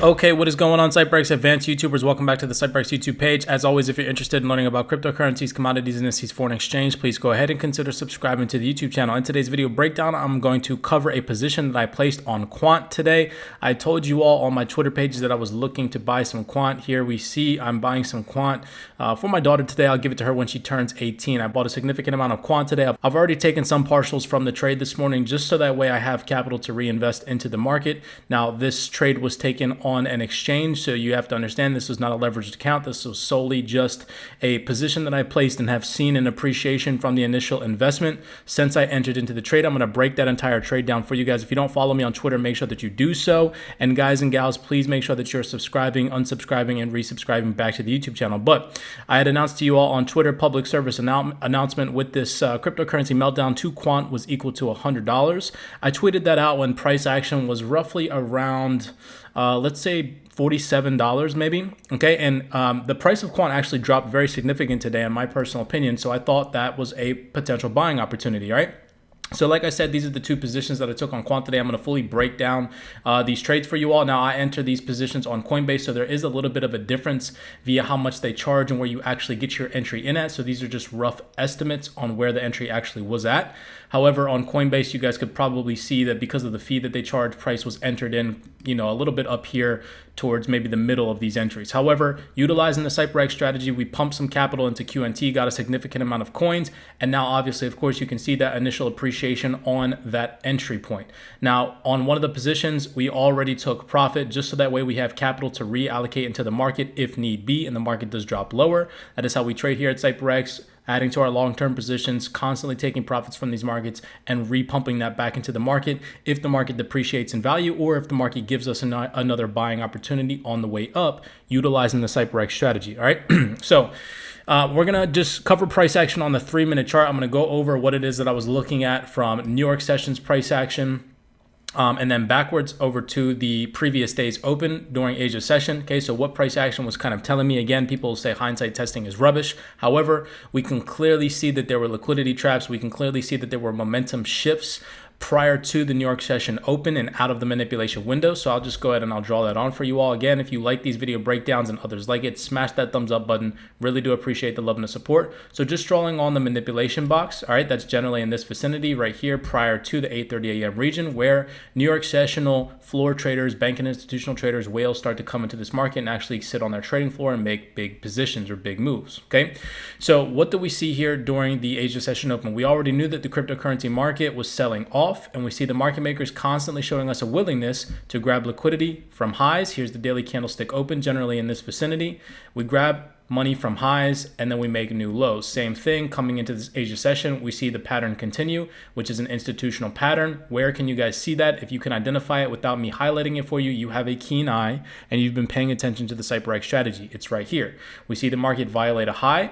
Okay, what is going on, CYPRX advanced YouTubers? Welcome back to the CYPRX YouTube page. As always, if you're interested in learning about cryptocurrencies, commodities, and indices, foreign exchange, please go ahead and consider subscribing to the YouTube channel. In today's video breakdown, I'm going to cover a position that I placed on Quant today. I told you all on my Twitter pages that I was looking to buy some Quant. Here we see I'm buying some Quant for my daughter today. I'll give it to her when she turns 18. I bought a significant amount of Quant today. I've already taken some partials from the trade this morning just so that way I have capital to reinvest into the market. Now, this trade was taken on an exchange, so you have to understand this was not a leveraged account. This was solely just a position that I placed and have seen an appreciation from the initial investment since I entered into the trade. I'm going to break that entire trade down for you guys. If you don't follow me on Twitter, make sure that you do so. And guys and gals, please make sure that you're subscribing, unsubscribing, and resubscribing back to the YouTube channel. But I had announced to you all on Twitter public service announcement with this cryptocurrency meltdown. 2 Quant was equal to $100. I tweeted that out when price action was roughly around let's say $47 maybe. Okay, and the price of Quant actually dropped very significant today in my personal opinion, so I thought that was a potential buying opportunity, right? So like I said, these are the two positions that I took on Quant today. I'm going to fully break down these trades for you all. Now, I enter these positions on Coinbase, so there is a little bit of a difference via how much they charge and where you actually get your entry in at. So these are just rough estimates on where the entry actually was at. However, on Coinbase, you guys could probably see that because of the fee that they charge, price was entered in, a little bit up here towards maybe the middle of these entries. However, utilizing the CYPRX strategy, we pumped some capital into Quant, got a significant amount of coins, and now obviously, of course, you can see that initial appreciation on that entry point. Now, on one of the positions, we already took profit just so that way we have capital to reallocate into the market if need be, and the market does drop lower. That is how we trade here at CYPRX, adding to our long-term positions, constantly taking profits from these markets and repumping that back into the market if the market depreciates in value or if the market gives us another buying opportunity on the way up, utilizing the CYPRX strategy. All right, so we're going to just cover price action on the 3-minute chart. I'm going to go over what it is that I was looking at from New York sessions price action, and then backwards over to the previous day's open during Asia session. Okay, so what price action was kind of telling me. Again, people say hindsight testing is rubbish. However, we can clearly see that there were liquidity traps. We can clearly see that there were momentum shifts prior to the New York session open and out of the manipulation window. So I'll just go ahead and I'll draw that on for you all. Again, if you like these video breakdowns and others like it, smash that thumbs up button. Really do appreciate the love and the support. So just drawing on the manipulation box, all right, that's generally in this vicinity right here prior to the 8:30 a.m. region where New York sessional floor traders, bank and institutional traders, whales start to come into this market and actually sit on their trading floor and make big positions or big moves. Okay, so what do we see here during the Asia session open? We already knew that the cryptocurrency market was selling off, and we see the market makers constantly showing us a willingness to grab liquidity from highs. Here's the daily candlestick open, generally in this vicinity. We grab money from highs and then we make new lows. Same thing coming into this Asia session. We see the pattern continue, which is an institutional pattern. Where can you guys see that? If you can identify it without me highlighting it for you, you have a keen eye and you've been paying attention to the CYPRX strategy. It's right here. We see the market violate a high.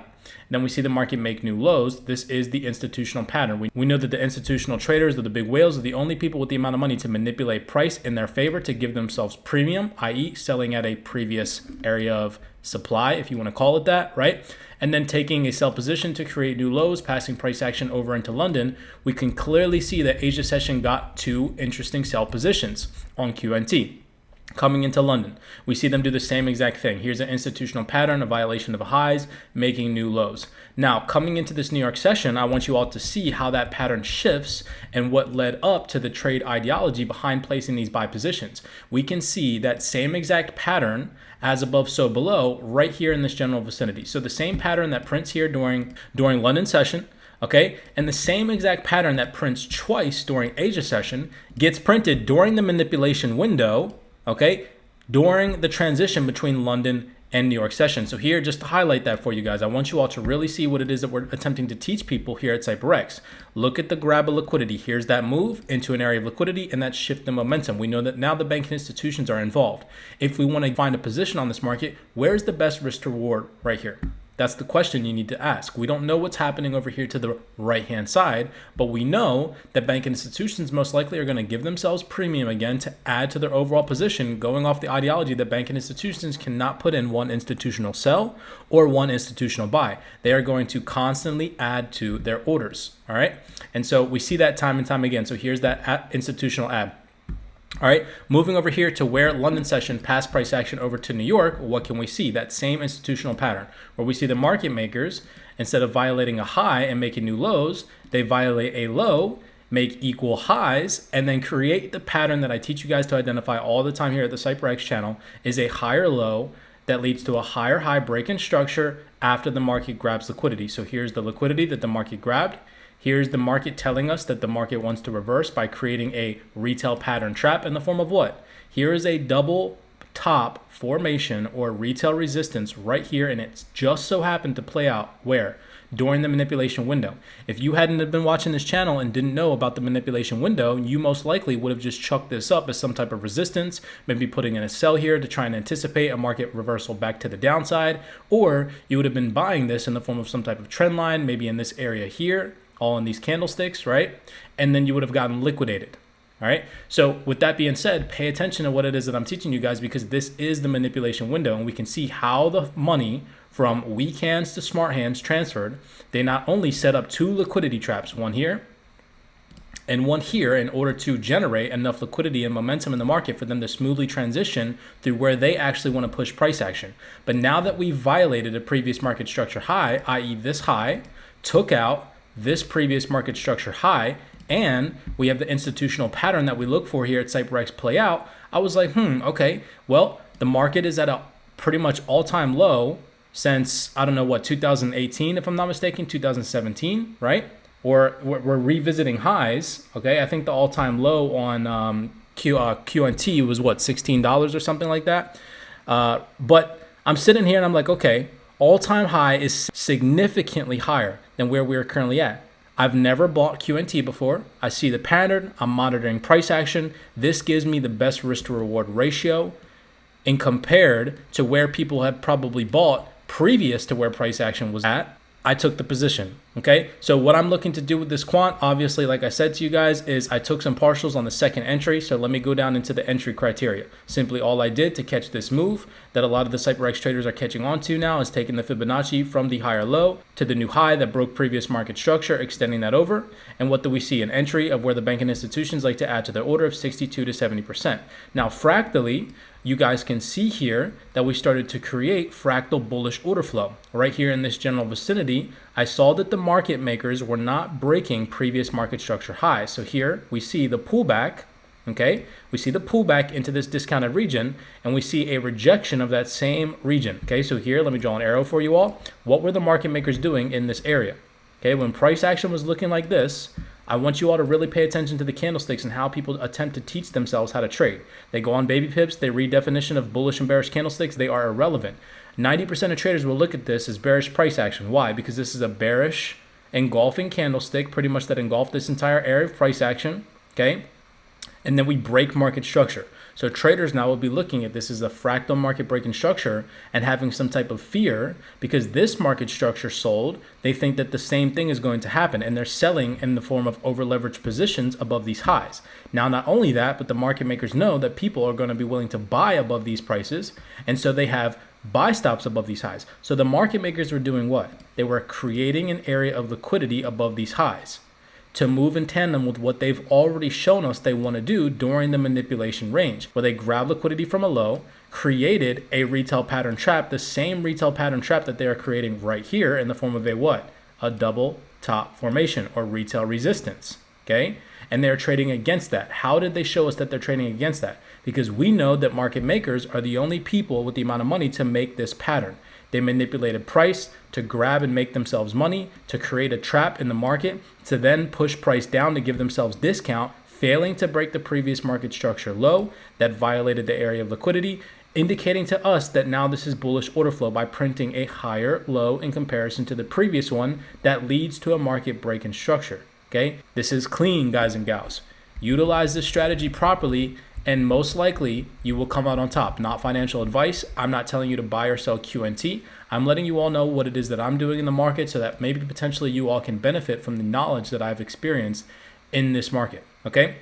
Then we see the market make new lows. This is the institutional pattern. We know that the institutional traders, or the big whales, are the only people with the amount of money to manipulate price in their favor to give themselves premium, i.e. selling at a previous area of supply, if you want to call it that, right? And then taking a sell position to create new lows, passing price action over into London. We can clearly see that Asia session got 2 interesting sell positions on Quant. Coming into London, we see them do the same exact thing. Here's an institutional pattern, a violation of highs, making new lows. Now, coming into this New York session, I want you all to see how that pattern shifts and what led up to the trade ideology behind placing these buy positions. We can see that same exact pattern, as above, so below, right here in this general vicinity. So the same pattern that prints here during London session, okay, and the same exact pattern that prints twice during Asia session gets printed during the manipulation window, okay, during the transition between London and New York session. So here, just to highlight that for you guys, I want you all to really see what it is that we're attempting to teach people here at CYPRX. Look at the grab of liquidity. Here's that move into an area of liquidity and that shift in momentum. We know that now the banking institutions are involved. If we want to find a position on this market, where's the best risk to reward? Right here. That's the question you need to ask. We don't know what's happening over here to the right-hand side, but we know that bank institutions most likely are going to give themselves premium again to add to their overall position, going off the ideology that bank institutions cannot put in one institutional sell or one institutional buy. They are going to constantly add to their orders, all right? And so we see that time and time again. So here's that institutional add. All right, moving over here to where London session passed price action over to New York, what can we see? That same institutional pattern where we see the market makers, instead of violating a high and making new lows, they violate a low, make equal highs, and then create the pattern that I teach you guys to identify all the time here at the CYPRX channel, is a higher low that leads to a higher high break in structure after the market grabs liquidity. So here's the liquidity that the market grabbed. Here's the market telling us that the market wants to reverse by creating a retail pattern trap in the form of what? Here is a double top formation or retail resistance right here, and it's just so happened to play out where? During the manipulation window. If you hadn't have been watching this channel and didn't know about the manipulation window, you most likely would have just chucked this up as some type of resistance, maybe putting in a sell here to try and anticipate a market reversal back to the downside, or you would have been buying this in the form of some type of trend line, maybe in this area here, all in these candlesticks, right? And then you would have gotten liquidated. All right. So with that being said, pay attention to what it is that I'm teaching you guys, because this is the manipulation window, and we can see how the money from weak hands to smart hands transferred. They not only set up two liquidity traps, one here and one here, in order to generate enough liquidity and momentum in the market for them to smoothly transition through where they actually want to push price action. But now that we violated a previous market structure high, i.e. this high, took out this previous market structure high, and we have the institutional pattern that we look for here at CYPRX play out, I was like, okay, well, the market is at a pretty much all-time low since, I don't know what, 2018, if I'm not mistaken, 2017, right? Or we're revisiting highs, okay? I think the all-time low on QNT was what, $16 or something like that? But I'm sitting here and I'm like, okay, all-time high is significantly higher than where we are currently at. I've never bought QNT before. I see the pattern. I'm monitoring price action. This gives me the best risk to reward ratio in compared to where people have probably bought previous to where price action was at. I took the position. Okay, so what I'm looking to do with this quant, obviously, like I said to you guys, is I took some partials on the second entry. So let me go down into the entry criteria. Simply all I did to catch this move that a lot of the CYPRX traders are catching on to now is taking the Fibonacci from the higher low to the new high that broke previous market structure, extending that over. And what do we see? An entry of where the banking institutions like to add to their order of 62 to 70%. Now, fractally, you guys can see here that we started to create fractal bullish order flow. Right here in this general vicinity, I saw that the market makers were not breaking previous market structure highs. So here we see the pullback, okay? We see the pullback into this discounted region, and we see a rejection of that same region, okay? So here, let me draw an arrow for you all. What were the market makers doing in this area? Okay, when price action was looking like this, I want you all to really pay attention to the candlesticks and how people attempt to teach themselves how to trade. They go on baby pips, they read definition of bullish and bearish candlesticks, they are irrelevant. 90% of traders will look at this as bearish price action. Why? Because this is a bearish engulfing candlestick, pretty much that engulfed this entire area of price action, okay? And then we break market structure. So traders now will be looking at this as a fractal market breaking structure and having some type of fear because this market structure sold. They think that the same thing is going to happen, and they're selling in the form of over leveraged positions above these highs. Now, not only that, but the market makers know that people are going to be willing to buy above these prices, and so they have buy stops above these highs. So the market makers were doing what? They were creating an area of liquidity above these highs to move in tandem with what they've already shown us they want to do during the manipulation range, where they grab liquidity from a low, created a retail pattern trap, the same retail pattern trap that they are creating right here in the form of a what? A double top formation or retail resistance, okay? And they're trading against that. How did they show us that they're trading against that? Because we know that market makers are the only people with the amount of money to make this pattern. They manipulated price to grab and make themselves money, to create a trap in the market, to then push price down to give themselves discount, failing to break the previous market structure low that violated the area of liquidity, indicating to us that now this is bullish order flow by printing a higher low in comparison to the previous one that leads to a market break in structure. Okay, this is clean, guys and gals. Utilize this strategy properly, and most likely you will come out on top. Not financial advice. I'm not telling you to buy or sell QNT. I'm letting you all know what it is that I'm doing in the market so that maybe potentially you all can benefit from the knowledge that I've experienced in this market. Okay,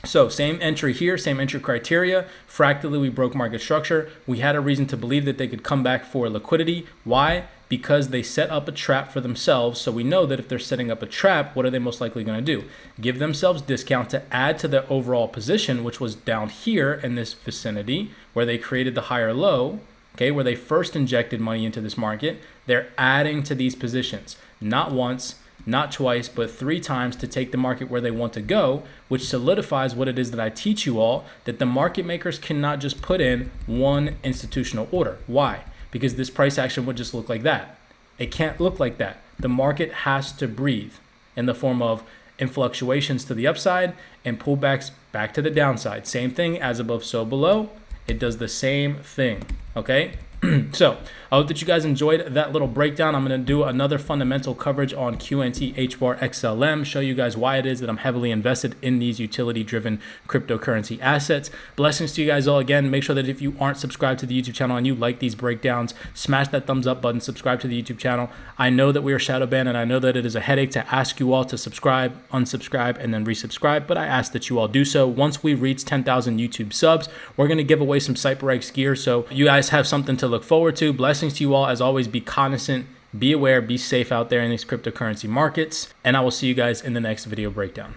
so same entry here, same entry criteria. Fractally, we broke market structure. We had a reason to believe that they could come back for liquidity. Why? Because they set up a trap for themselves. So we know that if they're setting up a trap, what are they most likely going to do? Give themselves discount to add to their overall position, which was down here in this vicinity where they created the higher low, okay, where they first injected money into this market. They're adding to these positions, not once, not twice, but 3 times to take the market where they want to go, which solidifies what it is that I teach you all, that the market makers cannot just put in one institutional order. Why? Because this price action would just look like that. It can't look like that. The market has to breathe in the form of fluctuations to the upside and pullbacks back to the downside. Same thing, as above, so below. It does the same thing, okay? So I hope that you guys enjoyed that little breakdown. I'm going to do another fundamental coverage on Quant, HBAR, XLM, show you guys why it is that I'm heavily invested in these utility-driven cryptocurrency assets. Blessings to you guys all again. Make sure that if you aren't subscribed to the YouTube channel and you like these breakdowns, smash that thumbs up button, subscribe to the YouTube channel. I know that we are shadow banned, and I know that it is a headache to ask you all to subscribe, unsubscribe, and then resubscribe, but I ask that you all do so. Once we reach 10,000 YouTube subs, we're going to give away some CYPRX gear, so you guys have something to look forward to. Blessings to you all. As always, be cognizant, be aware, be safe out there in these cryptocurrency markets, and I will see you guys in the next video breakdown.